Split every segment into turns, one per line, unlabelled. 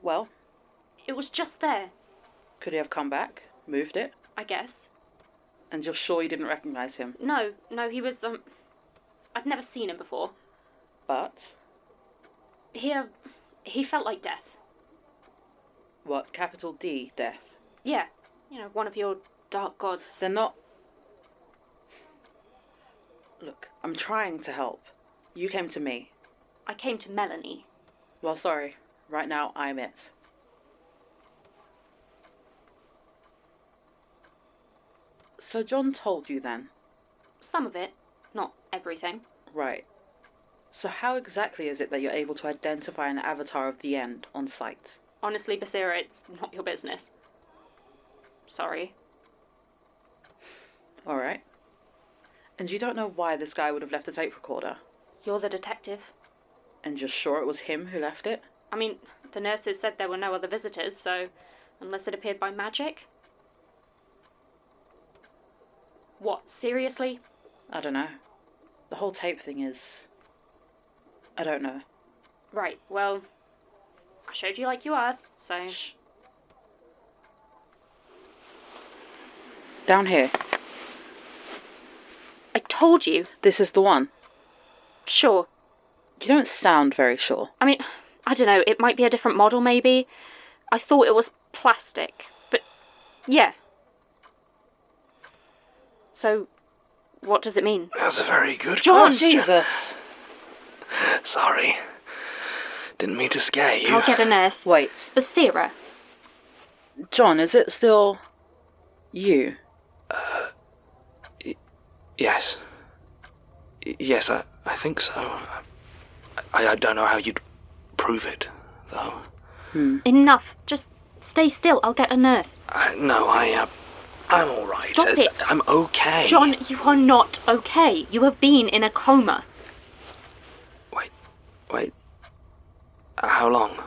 Well?
It was just there.
Could he have come back? Moved it?
I guess.
And you're sure you didn't recognise him?
No, he was, I'd never seen him before.
But?
He felt like death.
What, capital D, death?
Yeah, one of your dark gods.
They're not... Look, I'm trying to help. You came to me.
I came to Melanie.
Well, sorry. Right now, I'm it. So John told you then?
Some of it, not everything.
Right. So how exactly is it that you're able to identify an avatar of the end on sight?
Honestly, Basira, it's not your business. Sorry.
Alright. And you don't know why this guy would have left a tape recorder?
You're the detective.
And you're sure it was him who left it?
I mean, the nurses said there were no other visitors, so unless it appeared by magic? What, seriously?
I don't know. The whole tape thing is... I don't know.
Right, well, I showed you like you asked, so...
Shh. Down here.
I told you.
This is the one.
Sure.
You don't sound very sure.
I mean, I don't know, it might be a different model maybe. I thought it was plastic, but yeah. So, what does it mean?
That's a very good
John!
question.
Jesus!
Sorry. Didn't mean to scare you.
I'll get a nurse.
Wait.
Basira.
John, is it still... you?
Yes. Yes, I think so. I don't know how you'd prove it, though.
Enough. Just stay still. I'll get a nurse.
No, I'm all right.
Stop it.
I'm okay.
John, you are not okay. You have been in a coma.
Wait. How long?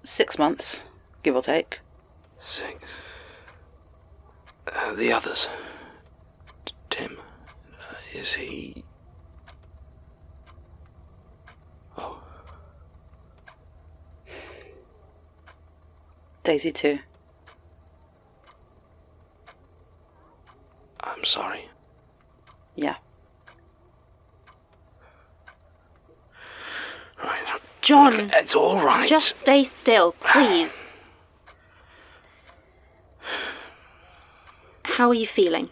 6 months, give or take.
6. The others. Tim. Is he... Oh.
Daisy too.
I'm sorry.
Yeah.
Right.
John.
Okay, it's all right.
Just stay still, please. How are you feeling?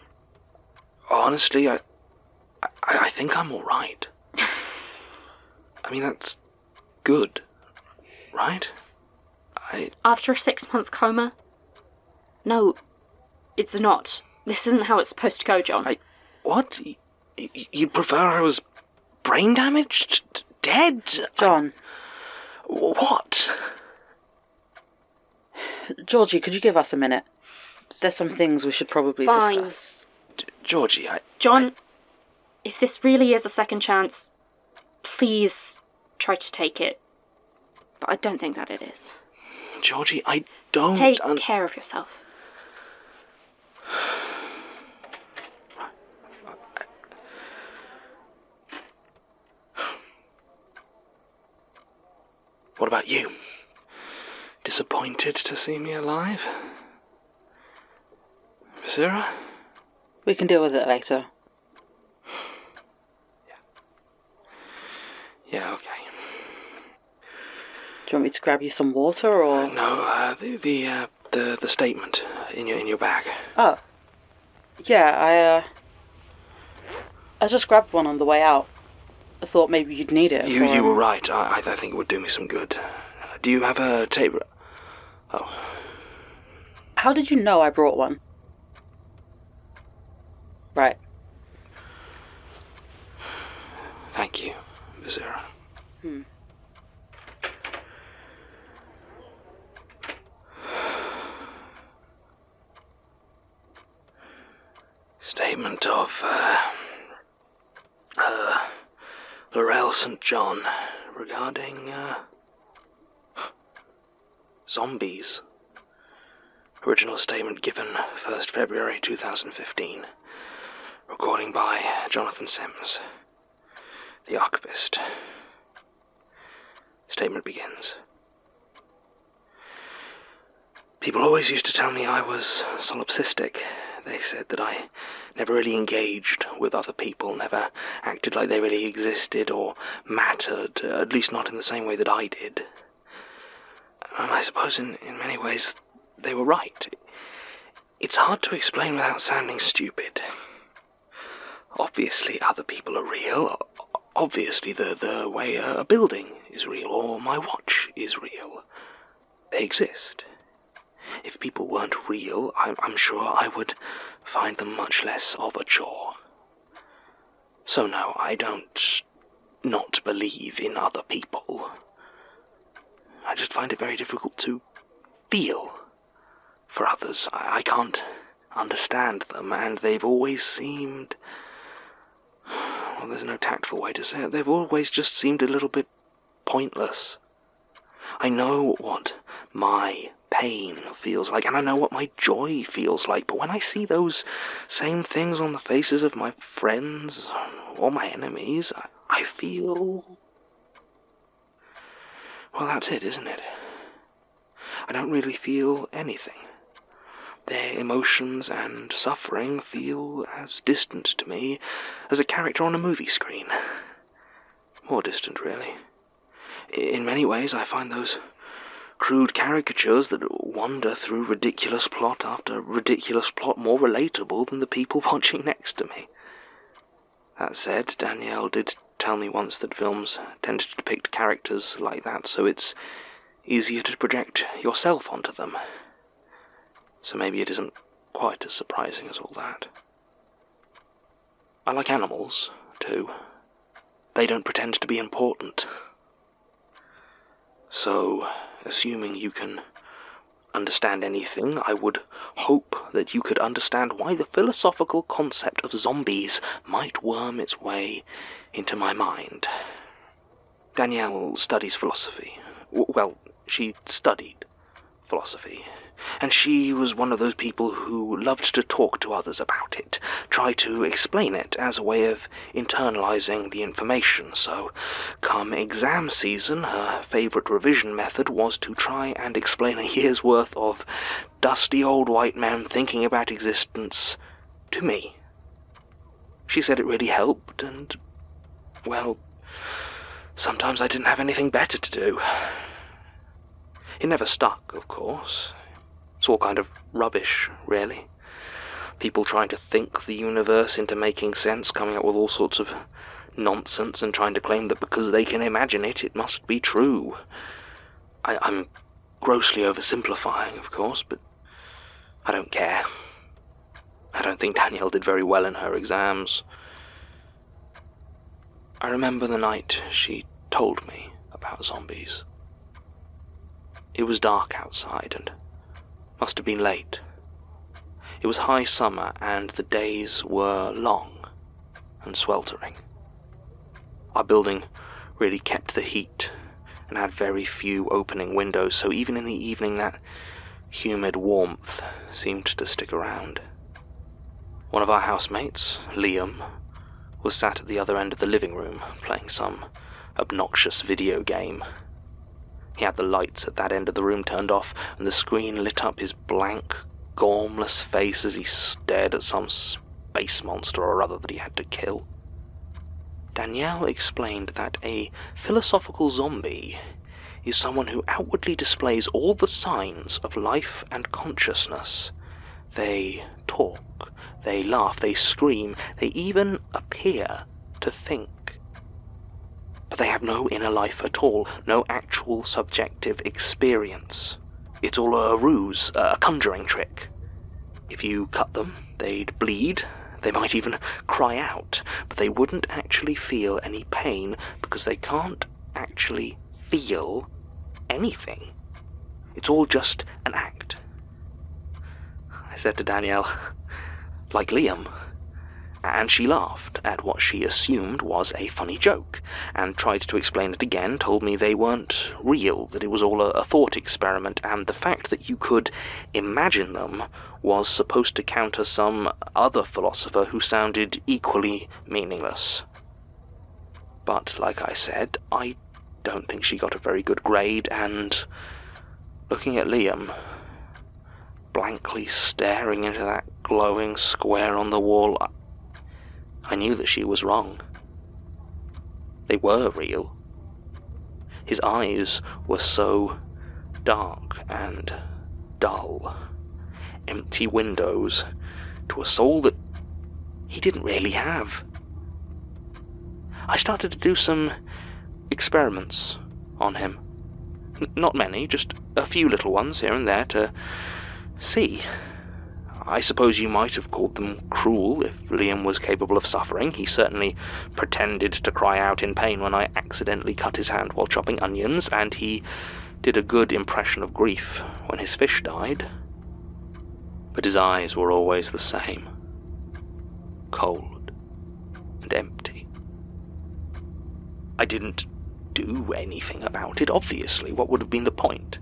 Honestly, I think I'm all right. I mean, that's good, right?
After a 6-month coma? No, it's not. This isn't how it's supposed to go, John.
What? You'd prefer I was brain damaged? Dead?
John.
What?
Georgie, could you give us a minute? There's some things we should probably
Fine.
discuss. Georgie,
John, if this really is a second chance, please try to take it. But I don't think that it is.
Georgie, I don't...
Take care of yourself. What about you? Disappointed to see me alive? Basira?
We can deal with it later.
Yeah, okay.
Do you want me to grab you some water, or...?
No, the statement in your bag.
Oh. Yeah, I just grabbed one on the way out. I thought maybe you'd need it.
You were right. I think it would do me some good. Do you have a tape... Oh.
How did you know I brought one? Right.
Thank you, Basira. Statement of, Laurel St. John regarding, zombies. Original statement given 1st February 2015. Recording by Jonathan Sims, the archivist. Statement begins. People always used to tell me I was solipsistic. They said that I never really engaged with other people, never acted like they really existed or mattered, at least not in the same way that I did. And I suppose in many ways they were right. It's hard to explain without sounding stupid. Obviously other people are real. Obviously the way a building is real or my watch is real. They exist. If people weren't real, I'm sure I would find them much less of a chore. So no, I don't not believe in other people. I just find it very difficult to feel for others. I can't understand them, and they've always seemed... Well, there's no tactful way to say it. They've always just seemed a little bit pointless. I know what my pain feels like, and I know what my joy feels like, but when I see those same things on the faces of my friends or my enemies, I feel... Well, that's it, isn't it? I don't really feel anything. Their emotions and suffering feel as distant to me as a character on a movie screen. More distant, really. In many ways, I find those crude caricatures that wander through ridiculous plot after ridiculous plot more relatable than the people watching next to me. That said, Danielle did tell me once that films tend to depict characters like that, so it's easier to project yourself onto them. So maybe it isn't quite as surprising as all that. I like animals, too. They don't pretend to be important. So, assuming you can understand anything, I would hope that you could understand why the philosophical concept of zombies might worm its way into my mind. Danielle studies philosophy. Well, she studied philosophy. And she was one of those people who loved to talk to others about it, try to explain it as a way of internalizing the information. So, come exam season, her favourite revision method was to try and explain a year's worth of dusty old white men thinking about existence to me. She said it really helped, and, well, sometimes I didn't have anything better to do. It never stuck, of course. It's all kind of rubbish, really. People trying to think the universe into making sense, coming up with all sorts of nonsense and trying to claim that because they can imagine it, it must be true. I'm grossly oversimplifying, of course, but I don't care. I don't think Danielle did very well in her exams. I remember the night she told me about zombies. It was dark outside and must have been late. It was high summer and the days were long and sweltering. Our building really kept the heat and had very few opening windows, so even in the evening that humid warmth seemed to stick around. One of our housemates, Liam, was sat at the other end of the living room playing some obnoxious video game. He had the lights at that end of the room turned off, and the screen lit up his blank, gormless face as he stared at some space monster or other that he had to kill. Danielle explained that a philosophical zombie is someone who outwardly displays all the signs of life and consciousness. They talk, they laugh, they scream, they even appear to think. But they have no inner life at all, no actual subjective experience. It's all a ruse, a conjuring trick. If you cut them, they'd bleed, they might even cry out, but they wouldn't actually feel any pain because they can't actually feel anything. It's all just an act. I said to Danielle, like Liam, and she laughed at what she assumed was a funny joke, and tried to explain it again, told me they weren't real, that it was all a thought experiment, and the fact that you could imagine them was supposed to counter some other philosopher who sounded equally meaningless. But, like I said, I don't think she got a very good grade, and looking at Liam, blankly staring into that glowing square on the wall, I knew that she was wrong. They were real. His eyes were so dark and dull, empty windows to a soul that he didn't really have. I started to do some experiments on him. Not many, just a few little ones here and there to see. I suppose you might have called them cruel if Liam was capable of suffering. He certainly pretended to cry out in pain when I accidentally cut his hand while chopping onions, and he did a good impression of grief when his fish died. But his eyes were always the same. Cold and empty. I didn't do anything about it, obviously. What would have been the point?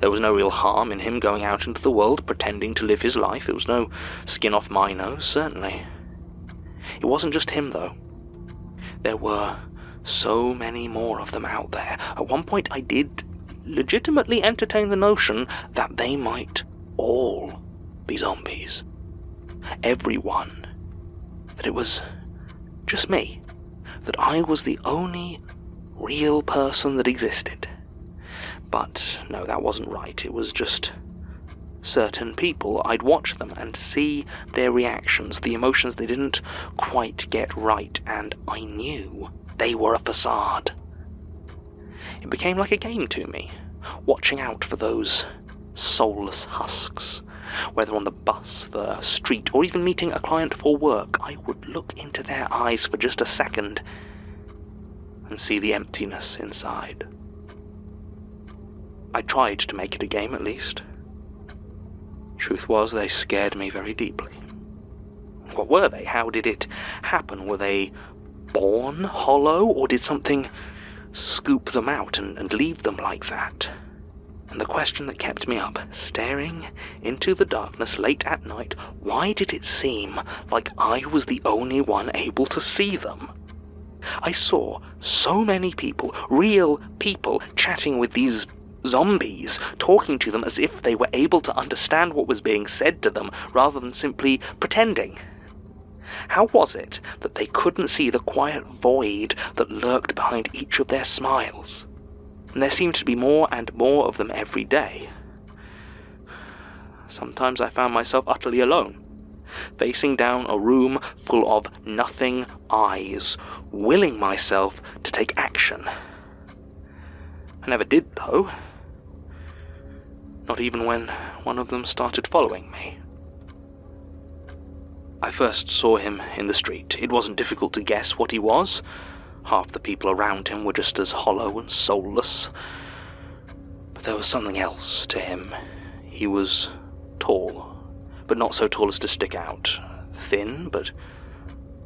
There was no real harm in him going out into the world pretending to live his life. It was no skin off my nose, certainly. It wasn't just him, though. There were so many more of them out there. At one point I did legitimately entertain the notion that they might all be zombies. Everyone. That it was just me. That I was the only real person that existed. But no, that wasn't right. It was just certain people. I'd watch them and see their reactions, the emotions they didn't quite get right, and I knew they were a facade. It became like a game to me, watching out for those soulless husks. Whether on the bus, the street, or even meeting a client for work, I would look into their eyes for just a second and see the emptiness inside. I tried to make it a game, at least. Truth was, they scared me very deeply. What were they? How did it happen? Were they born hollow, or did something scoop them out and leave them like that? And the question that kept me up, staring into the darkness late at night, why did it seem like I was the only one able to see them? I saw so many people, real people, chatting with these zombies, talking to them as if they were able to understand what was being said to them rather than simply pretending. How was it that they couldn't see the quiet void that lurked behind each of their smiles? And there seemed to be more and more of them every day. Sometimes I found myself utterly alone, facing down a room full of nothing eyes, willing myself to take action. I never did, though. Not even when one of them started following me. I first saw him in the street. It wasn't difficult to guess what he was. Half the people around him were just as hollow and soulless. But there was something else to him. He was tall, but not so tall as to stick out. Thin, but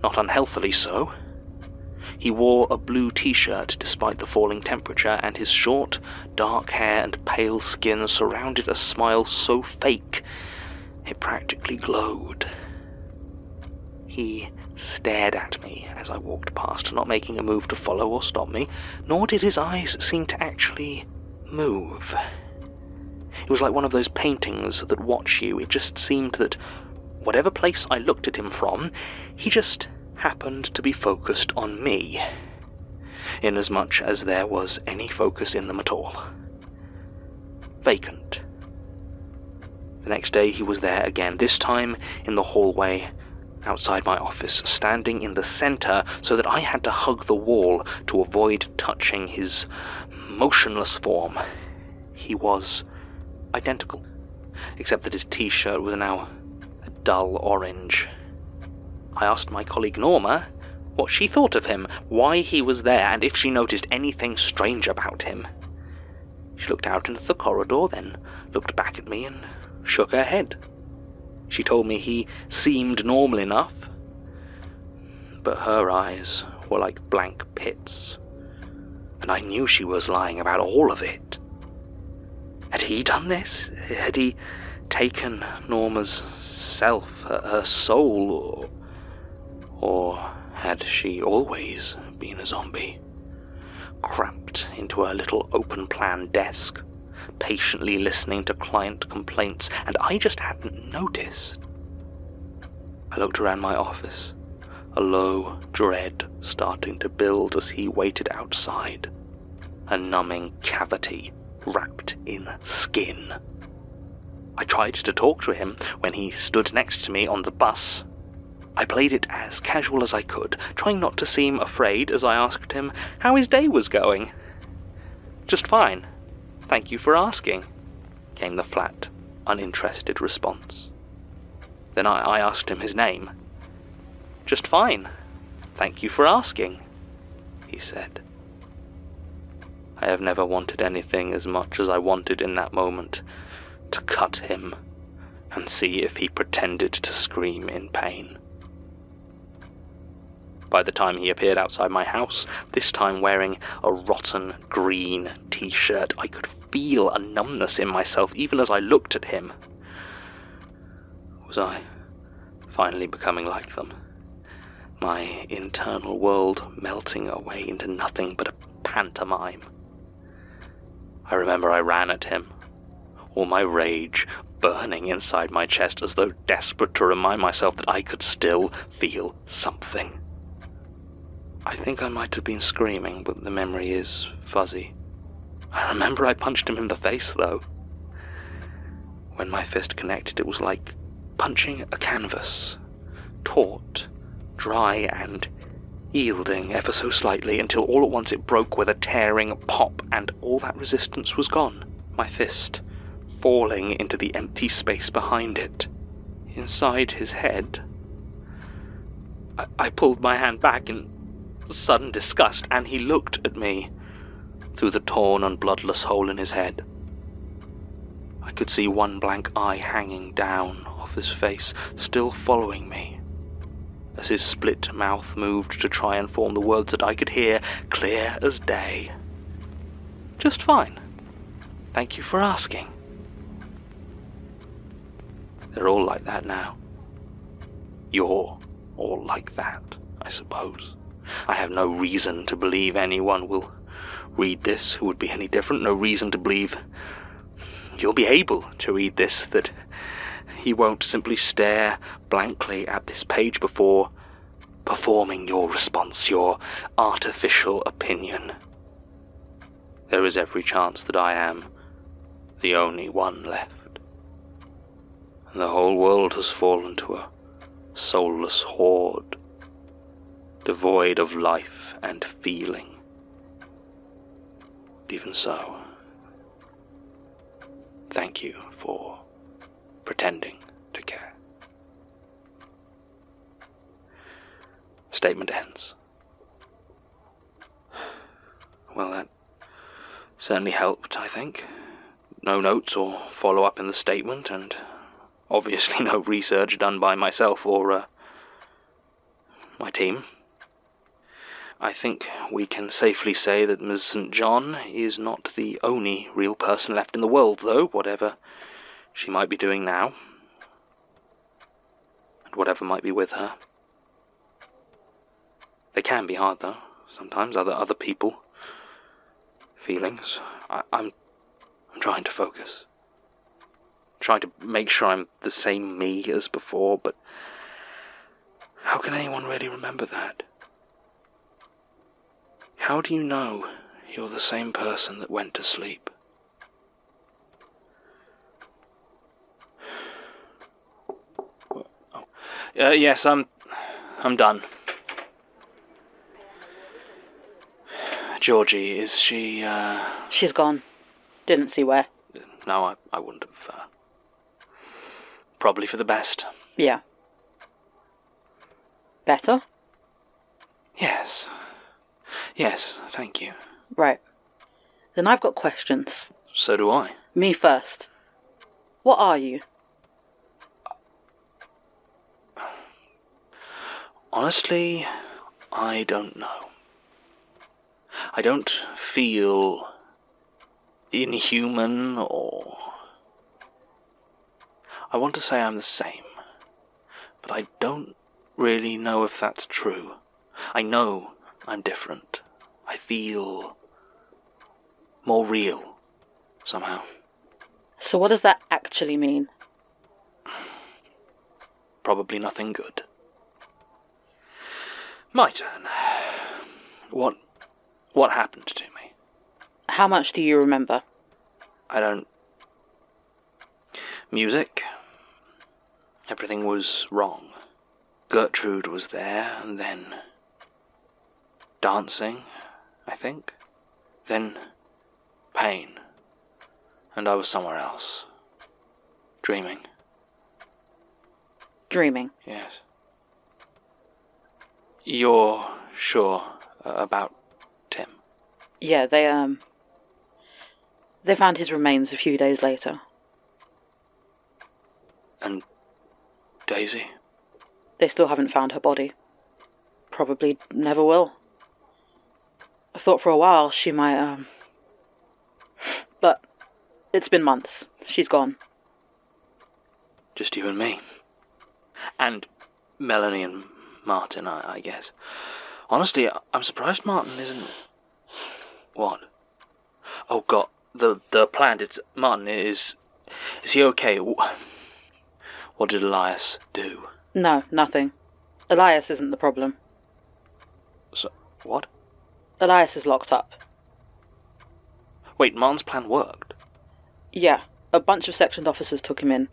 not unhealthily so. He wore a blue t-shirt despite the falling temperature, and his short, dark hair and pale skin surrounded a smile so fake it practically glowed. He stared at me as I walked past, not making a move to follow or stop me, nor did his eyes seem to actually move. It was like one of those paintings that watch you. It just seemed that whatever place I looked at him from, he just happened to be focused on me, inasmuch as there was any focus in them at all. Vacant. The next day he was there again, this time in the hallway outside my office, standing in the center so that I had to hug the wall to avoid touching his motionless form. He was identical, except that his t-shirt was now a dull orange. I asked my colleague Norma what she thought of him, why he was there, and if she noticed anything strange about him. She looked out into the corridor, then looked back at me and shook her head. She told me he seemed normal enough, but her eyes were like blank pits, and I knew she was lying about all of it. Had he done this? Had he taken Norma's self, her soul, or had she always been a zombie, cramped into her little open-plan desk, patiently listening to client complaints, and I just hadn't noticed. I looked around my office, a low dread starting to build as he waited outside, a numbing cavity wrapped in skin. I tried to talk to him when he stood next to me on the bus. I played it as casual as I could, trying not to seem afraid as I asked him how his day was going. "Just fine. Thank you for asking," came the flat, uninterested response. Then I asked him his name. "Just fine. Thank you for asking," he said. I have never wanted anything as much as I wanted in that moment to cut him and see if he pretended to scream in pain. By the time he appeared outside my house, this time wearing a rotten green t-shirt, I could feel a numbness in myself even as I looked at him. Was I finally becoming like them? My internal world melting away into nothing but a pantomime. I remember I ran at him, all my rage burning inside my chest as though desperate to remind myself that I could still feel something. I think I might have been screaming, but the memory is fuzzy. I remember I punched him in the face, though. When my fist connected, it was like punching a canvas, taut, dry, and yielding ever so slightly until all at once it broke with a tearing pop, and all that resistance was gone. My fist falling into the empty space behind it, inside his head. I pulled my hand back in sudden disgust, and he looked at me through the torn and bloodless hole in his head. I could see one blank eye hanging down off his face, still following me, as his split mouth moved to try and form the words that I could hear clear as day. "Just fine. Thank you for asking." They're all like that now. You're all like that, I suppose. I have no reason to believe anyone will read this who would be any different. No reason to believe you'll be able to read this, that he won't simply stare blankly at this page before performing your response, your artificial opinion. There is every chance that I am the only one left, and the whole world has fallen to a soulless horde, devoid of life and feeling. Even so, thank you for pretending to care. Statement ends. Well, that certainly helped, I think. No notes or follow-up in the statement, and obviously no research done by myself or my team. I think we can safely say that Ms. St. John is not the only real person left in the world, though, whatever she might be doing now, and whatever might be with her. They can be hard, though, sometimes, other people, feelings. I'm trying to focus. Trying to make sure I'm the same me as before, but how can anyone really remember that? How do you know you're the same person that went to sleep? Yes, I'm done. Georgie, is she,
She's gone. Didn't see where.
No, I wouldn't have, probably for the best.
Yeah. Better?
Yes. Yes, thank you.
Right. Then I've got questions.
So do I.
Me first. What are you?
Honestly, I don't know. I don't feel inhuman or... I want to say I'm the same, but I don't really know if that's true. I know I'm different. I feel more real, somehow.
So what does that actually mean?
Probably nothing good. My turn. What happened to me?
How much do you remember?
I don't... Music? Everything was wrong. Gertrude was there, and then... dancing, I think. Then... pain. And I was somewhere else. Dreaming.
Dreaming?
Yes. You're sure about Tim?
Yeah, they found his remains a few days later.
And Daisy?
They still haven't found her body. Probably never will. I thought for a while she might, But it's been months. She's gone.
Just you and me. And Melanie and Martin, I guess. Honestly, I'm surprised Martin isn't... What? Oh, God. The plant, it's... Martin, is he okay? What did Elias do?
No, nothing. Elias isn't the problem.
So, what?
Elias is locked up.
Wait, Martin's plan worked?
Yeah, a bunch of sectioned officers took him in.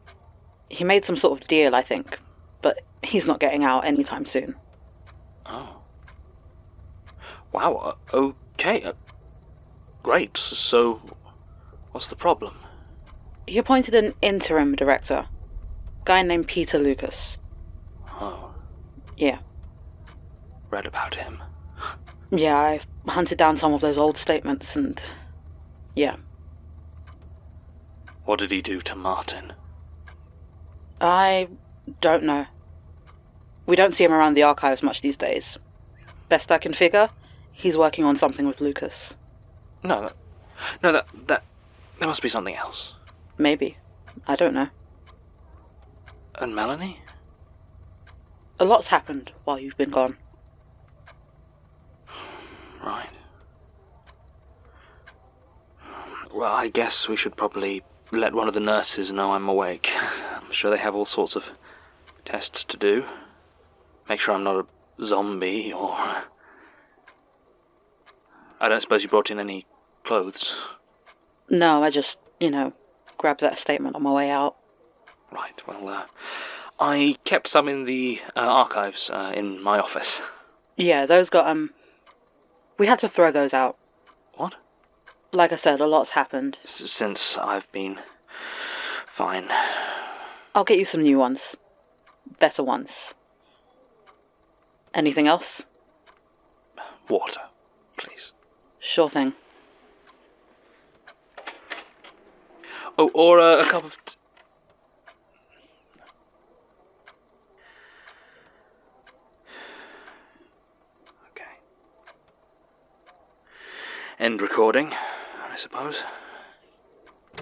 He made some sort of deal, I think, but he's not getting out anytime soon.
Oh. Wow, okay. Great, so what's the problem?
He appointed an interim director, a guy named Peter Lucas.
Oh.
Yeah.
Read about him.
Yeah, I hunted down some of those old statements and... yeah.
What did he do to Martin?
I don't know. We don't see him around the archives much these days. Best I can figure, he's working on something with Lucas.
No, that there must be something else.
Maybe. I don't know.
And Melanie?
A lot's happened while you've been gone.
Right. Well, I guess we should probably let one of the nurses know I'm awake. I'm sure they have all sorts of tests to do. Make sure I'm not a zombie, or... I don't suppose you brought in any clothes?
No, I just, grabbed that statement on my way out.
Right, well, I kept some in the archives in my office.
Yeah, those got, we had to throw those out.
What?
Like I said, a lot's happened.
Since I've been fine.
I'll get you some new ones. Better ones. Anything else?
Water, please.
Sure thing.
Oh, or a cup of... Okay. End recording, I suppose.